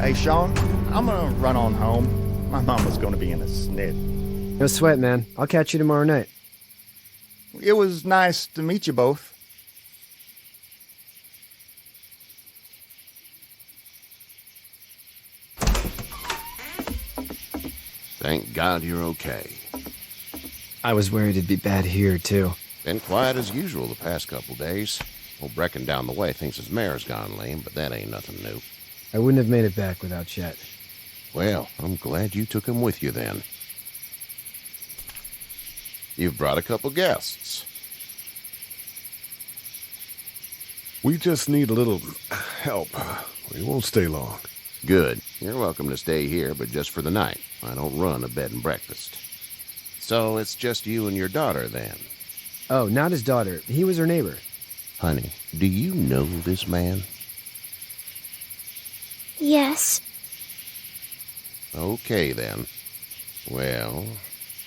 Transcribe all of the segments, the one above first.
Hey, Sean, I'm gonna run on home. My mama's gonna be in a snit. No sweat, man. I'll catch you tomorrow night. It was nice to meet you both. Thank God you're okay. I was worried it'd be bad here, too. Been quiet as usual the past couple days. Old Brecken down the way thinks his mare's gone lame, but that ain't nothing new. I wouldn't have made it back without Chet. Well, I'm glad you took him with you then. You've brought a couple guests. We just need a little help. We won't stay long. Good. You're welcome to stay here, but just for the night. I don't run a bed and breakfast. So it's just you and your daughter, then? Oh, not his daughter. He was her neighbor. Honey, do you know this man? Yes. Okay, then. Well,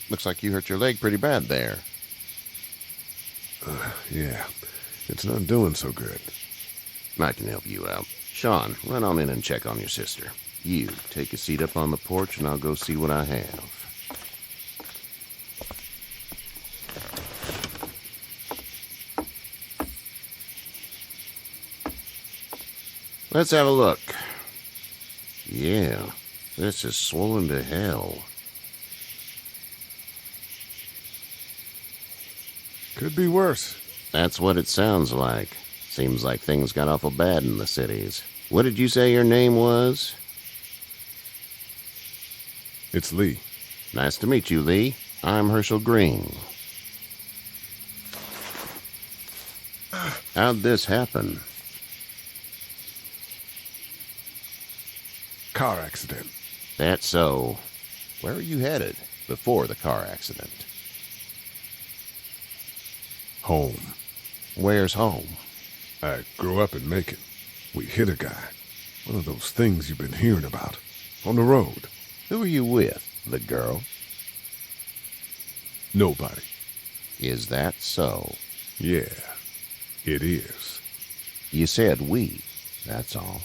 looks like you hurt your leg pretty bad there. Yeah, it's not doing so good. I can help you out. Sean, run on in and check on your sister. You, take a seat up on the porch and I'll go see what I have. Let's have a look. Yeah, this is swollen to hell. Could be worse. That's what it sounds like. Seems like things got awful bad in the cities. What did you say your name was? It's Lee. Nice to meet you, Lee. I'm Herschel Green. How'd this happen? Car accident. That's so. Where are you headed before the car accident? Home. Where's home? I grew up in Macon. We hit a guy. One of those things you've been hearing about. On the road. Who are you with? The girl? Nobody. Is that so? Yeah, it is. You said we. That's all.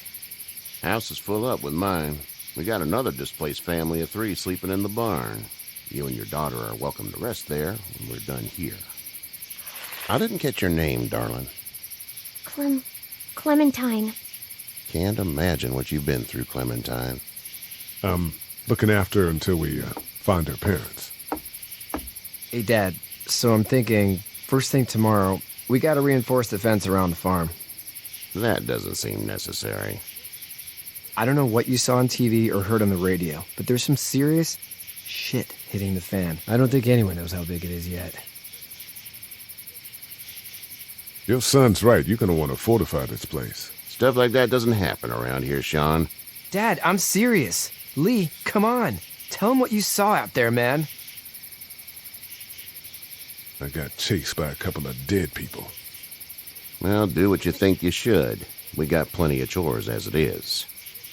House is full up with mine. We got another displaced family of 3 sleeping in the barn. You and your daughter are welcome to rest there when we're done here. I didn't catch your name, darling. Clementine. Can't imagine what you've been through, Clementine. Looking after her until we find her parents. Hey, Dad, so I'm thinking, first thing tomorrow, we gotta reinforce the fence around the farm. That doesn't seem necessary. I don't know what you saw on TV or heard on the radio, but there's some serious shit hitting the fan. I don't think anyone knows how big it is yet. Your son's right. You're gonna want to fortify this place. Stuff like that doesn't happen around here, Sean. Dad, I'm serious. Lee, come on. Tell him what you saw out there, man. I got chased by a couple of dead people. Well, do what you think you should. We got plenty of chores as it is.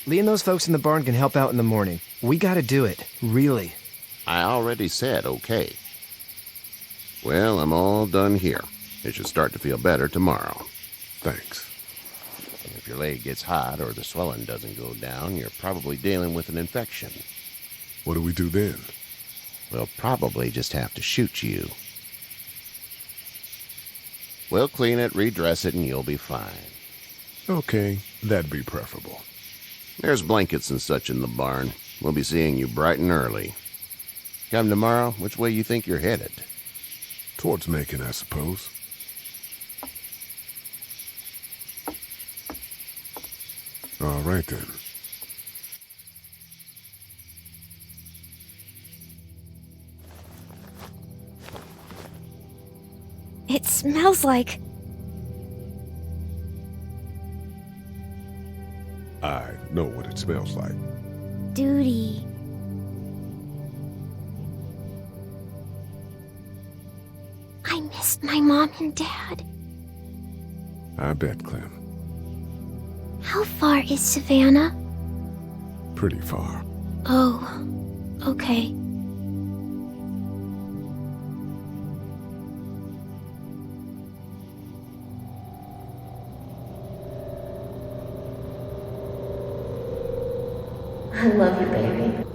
Lee and those folks in the barn can help out in the morning. We gotta do it. Really. I already said okay. Well, I'm all done here. It should start to feel better tomorrow. Thanks. And if your leg gets hot or the swelling doesn't go down, you're probably dealing with an infection. What do we do then? We'll probably just have to shoot you. We'll clean it, redress it, and you'll be fine. Okay, that'd be preferable. There's blankets and such in the barn. We'll be seeing you bright and early. Come tomorrow, which way you think you're headed? Towards Macon, I suppose. All right, then. It smells like... I know what it smells like. duty. I missed my mom and dad. I bet, Clem. How far is Savannah? Pretty far. Oh, okay. I love you, baby.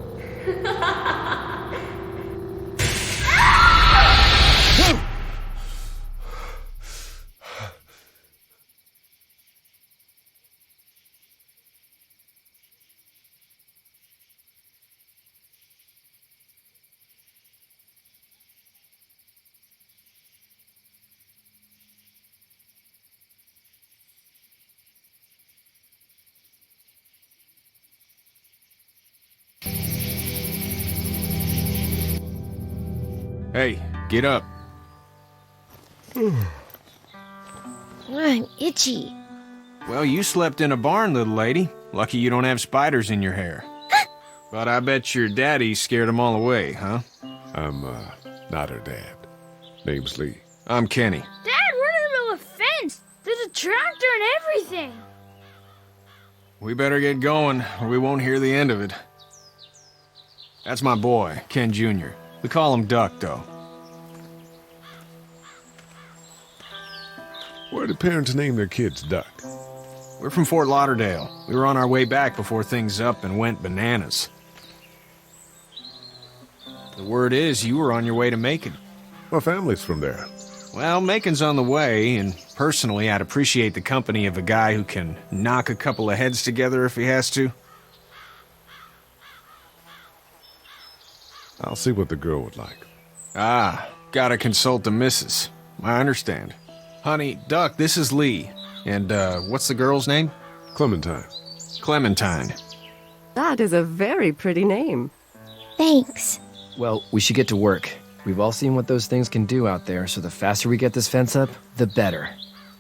Hey, get up. I'm itchy. Well, you slept in a barn, little lady. Lucky you don't have spiders in your hair. But I bet your daddy scared them all away, huh? I'm, not her dad. Name's Lee. I'm Kenny. Dad, we're in the middle of a fence. There's a tractor and everything. We better get going, or we won't hear the end of it. That's my boy, Ken Jr. We call him Duck, though. Where do parents name their kids Duck? We're from Fort Lauderdale. We were on our way back before things up and went bananas. The word is you were on your way to Macon. My family's from there. Well, Macon's on the way, and personally, I'd appreciate the company of a guy who can knock a couple of heads together if he has to. I'll see what the girl would like. Ah, gotta consult the missus. I understand. Honey, Duck, this is Lee. And, what's the girl's name? Clementine. Clementine. That is a very pretty name. Thanks. Well, we should get to work. We've all seen what those things can do out there, so the faster we get this fence up, the better.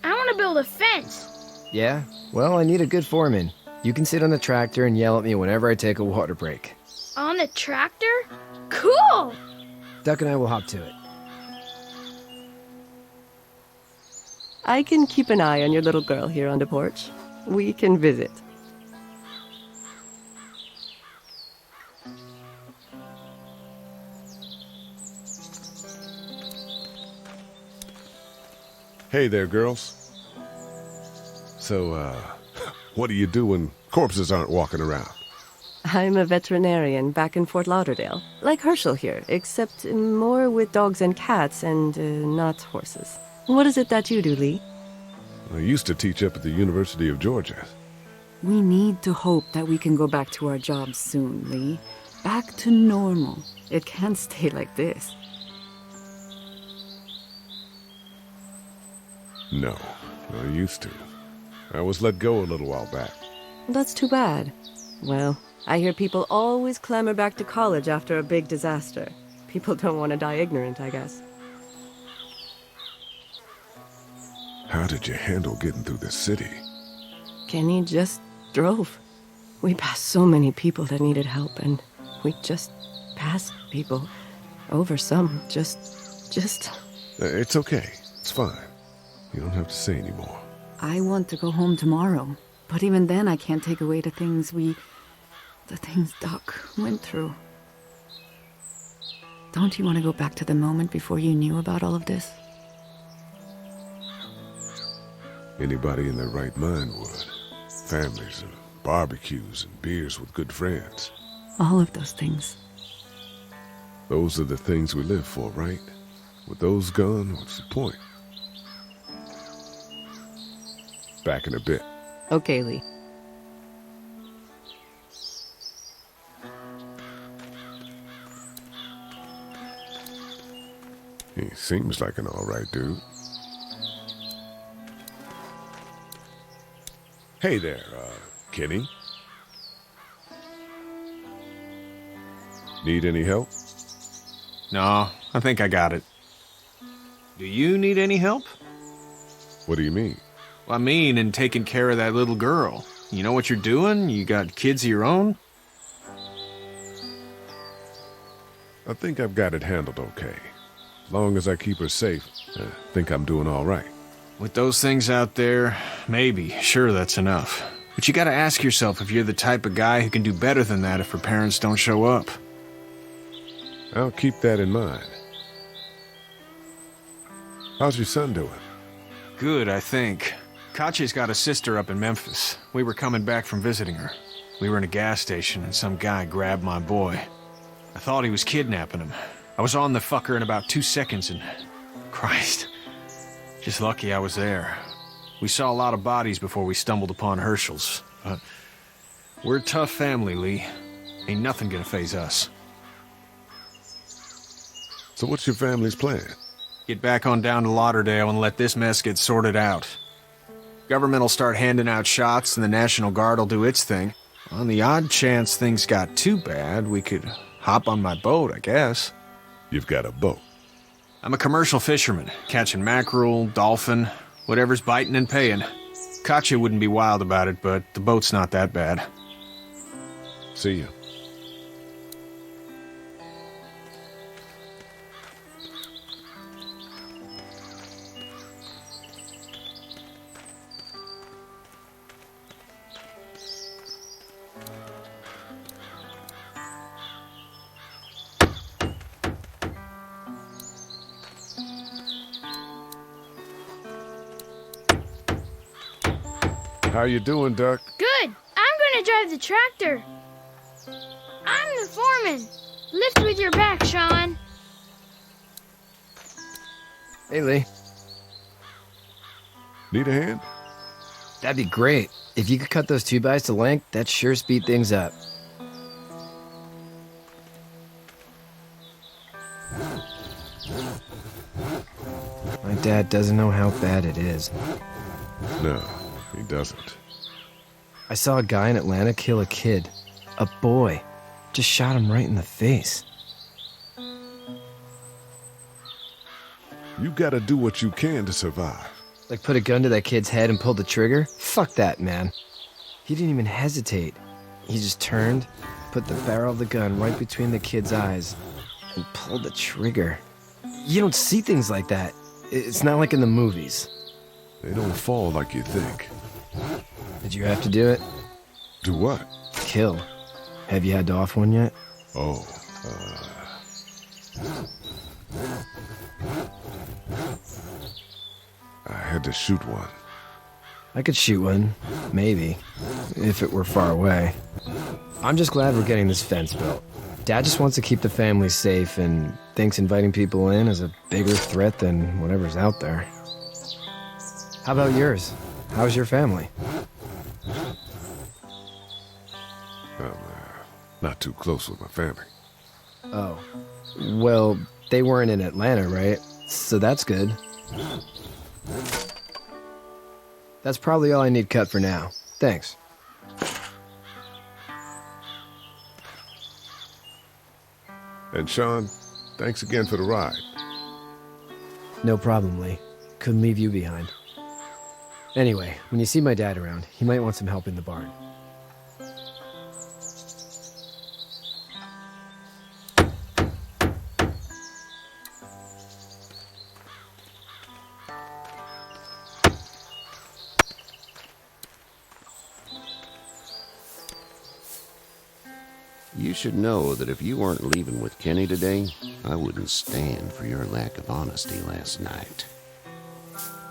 I want to build a fence. Yeah? Well, I need a good foreman. You can sit on the tractor and yell at me whenever I take a water break. On the tractor? Cool! Duck and I will hop to it. I can keep an eye on your little girl here on the porch. We can visit. Hey there, girls. So, what do you do when corpses aren't walking around? I'm a veterinarian back in Fort Lauderdale, like Herschel here, except more with dogs and cats and not horses. What is it that you do, Lee? I used to teach up at the University of Georgia. We need to hope that we can go back to our jobs soon, Lee. Back to normal. It can't stay like this. No, I used to. I was let go a little while back. That's too bad. Well, I hear people always clamor back to college after a big disaster. People don't want to die ignorant, I guess. How did you handle getting through the city? Kenny just drove. We passed so many people that needed help, and we just passed people. Over some. Just... It's okay. It's fine. You don't have to say anymore. I want to go home tomorrow. But even then, I can't take away the things Doc went through. Don't you want to go back to the moment before you knew about all of this? Anybody in their right mind would. Families and barbecues and beers with good friends. All of those things. Those are the things we live for, right? With those gone, what's the point? Back in a bit. Okay, Lee. He seems like an all right dude. Hey there, Kenny. Need any help? No, I think I got it. Do you need any help? What do you mean? I mean, in taking care of that little girl. You know what you're doing? You got kids of your own? I think I've got it handled okay. As long as I keep her safe, I think I'm doing all right. With those things out there, maybe. Sure, that's enough. But you gotta ask yourself if you're the type of guy who can do better than that if her parents don't show up. I'll keep that in mind. How's your son doing? Good, I think. Katya's got a sister up in Memphis. We were coming back from visiting her. We were in a gas station and some guy grabbed my boy. I thought he was kidnapping him. I was on the fucker in about 2 seconds and... Christ. Just lucky I was there. We saw a lot of bodies before we stumbled upon Hershel's. But we're a tough family, Lee. Ain't nothing gonna faze us. So what's your family's plan? Get back on down to Lauderdale and let this mess get sorted out. Government will start handing out shots and the National Guard will do its thing. On the odd chance things got too bad, we could hop on my boat, I guess. You've got a boat. I'm a commercial fisherman, catching mackerel, dolphin, whatever's biting and paying. Katya wouldn't be wild about it, but the boat's not that bad. See ya. How you doing, Duck? Good. I'm gonna drive the tractor. I'm the foreman. Lift with your back, Sean. Hey, Lee. Need a hand? That'd be great. If you could cut those 2x to length, that'd sure speed things up. My dad doesn't know how bad it is. No, he doesn't. I saw a guy in Atlanta kill a kid. A boy. Just shot him right in the face. You gotta do what you can to survive. Like put a gun to that kid's head and pull the trigger? Fuck that, man. He didn't even hesitate. He just turned, put the barrel of the gun right between the kid's eyes, and pulled the trigger. You don't see things like that. It's not like in the movies. They don't fall like you think. Did you have to do it? Do what? Kill. Have you had to off one yet? Oh, I had to shoot one. I could shoot one, maybe, if it were far away. I'm just glad we're getting this fence built. Dad just wants to keep the family safe and thinks inviting people in is a bigger threat than whatever's out there. How about yours? How's your family? Not too close with my family. Oh. Well, they weren't in Atlanta, right? So that's good. That's probably all I need cut for now. Thanks. And Sean, thanks again for the ride. No problem, Lee. Couldn't leave you behind. Anyway, when you see my dad around, he might want some help in the barn. You should know that if you weren't leaving with Kenny today, I wouldn't stand for your lack of honesty last night.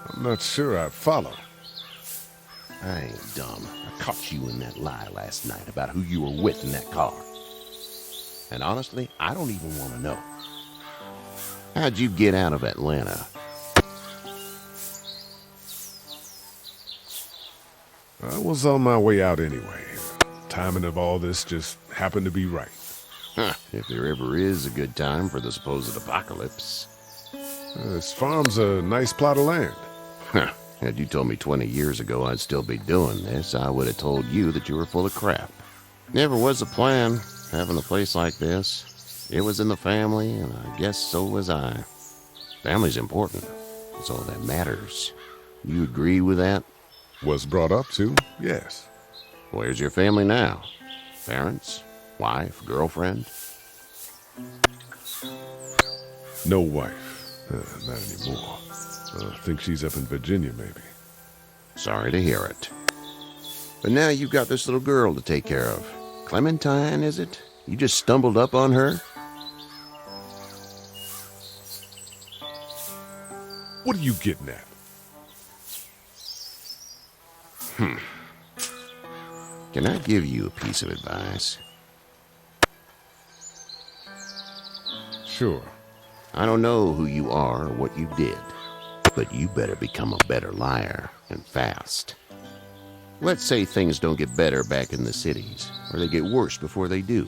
I'm not sure I'd follow. I ain't dumb. I caught you in that lie last night about who you were with in that car. And honestly, I don't even want to know. How'd you get out of Atlanta? I was on my way out anyway. Timing of all this just happened to be right. Huh, if there ever is a good time for the supposed apocalypse. This farm's a nice plot of land. Huh, had you told me 20 years ago I'd still be doing this, I would have told you that you were full of crap. Never was a plan, having a place like this. It was in the family, and I guess so was I. Family's important. It's all that matters. You agree with that? Was brought up to, yes. Where's your family now? Parents? Wife? Girlfriend? No wife. Not anymore. I think she's up in Virginia, maybe. Sorry to hear it. But now you've got this little girl to take care of. Clementine, is it? You just stumbled up on her? What are you getting at? Can I give you a piece of advice? Sure. I don't know who you are or what you did, but you better become a better liar, and fast. Let's say things don't get better back in the cities, or they get worse before they do.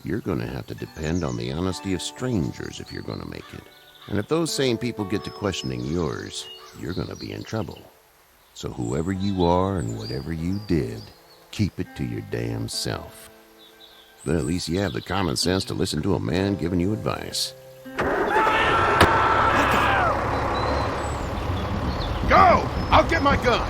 You're gonna have to depend on the honesty of strangers if you're gonna make it. And if those same people get to questioning yours, you're gonna be in trouble. So whoever you are and whatever you did, keep it to your damn self. But at least you have the common sense to listen to a man giving you advice. Go! I'll get my gun!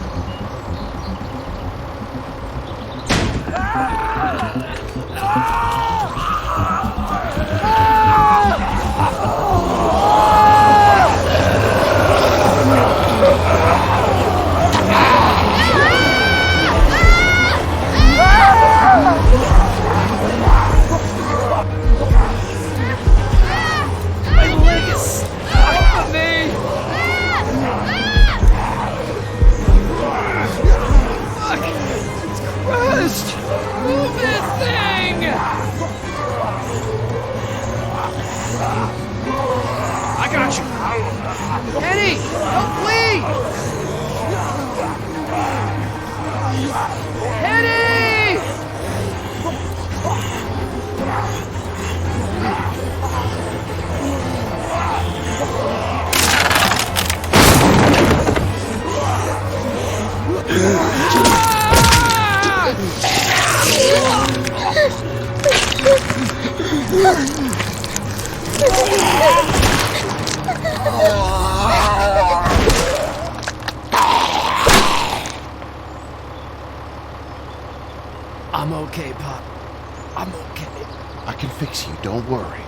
I'm okay, Pop. I'm okay. I can fix you, don't worry.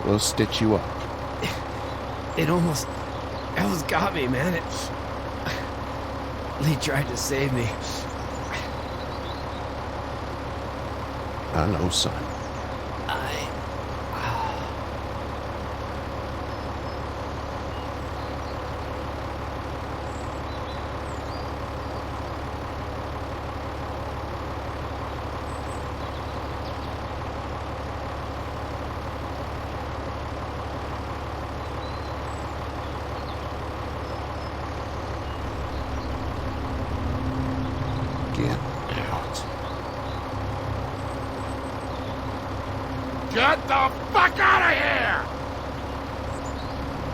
We'll stitch you up. It almost got me, man. Lee tried to save me. I know, son. Get out. Get the fuck out of here!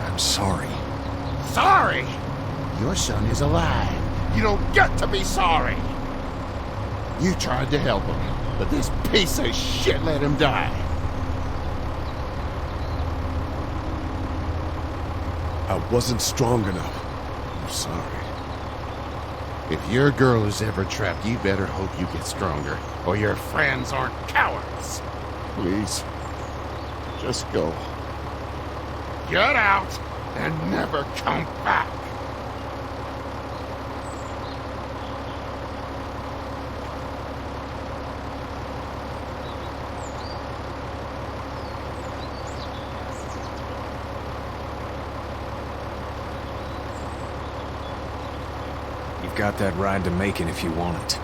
I'm sorry. Sorry? Your son is alive. You don't get to be sorry. You tried to help him, but this piece of shit let him die. I wasn't strong enough. I'm sorry. If your girl is ever trapped, you better hope you get stronger, or your friends aren't cowards. Please, just go. Get out and never come back. You've got that ride to Macon if you want it.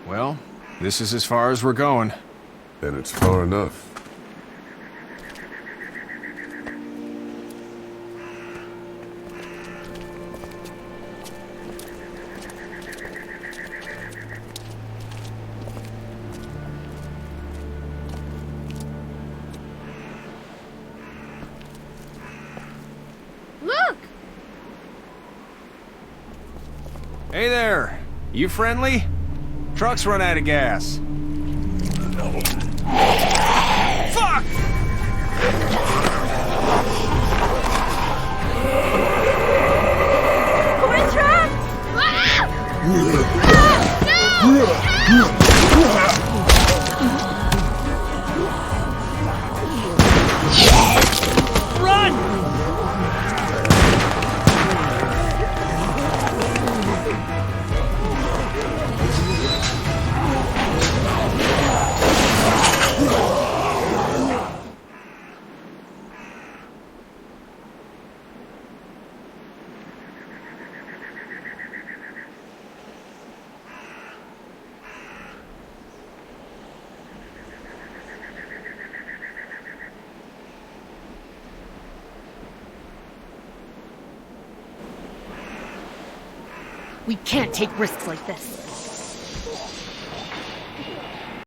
Well, this is as far as we're going. Then it's far enough. Hey there. You friendly? Truck's run out of gas. Fuck! We're trapped! We can't take risks like this.